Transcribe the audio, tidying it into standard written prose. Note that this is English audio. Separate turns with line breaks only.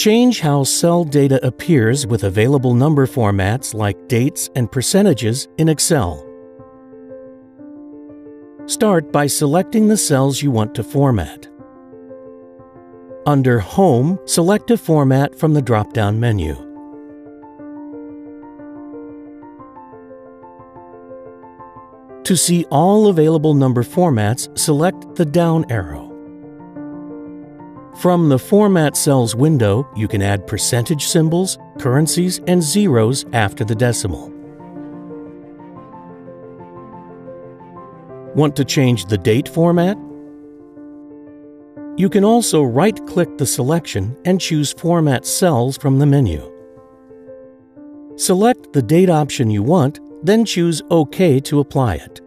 Change how cell data appears with available number formats like dates and percentages in Excel. Start by selecting the cells you want to format. Under Home, select a format from the drop-down menu. To see all available number formats, select the down arrow. From the Format Cells window, you can add percentage symbols, currencies, and zeros after the decimal. Want to change the date format? You can also right-click the selection and choose Format Cells from the menu. Select the date option you want, then choose OK to apply it.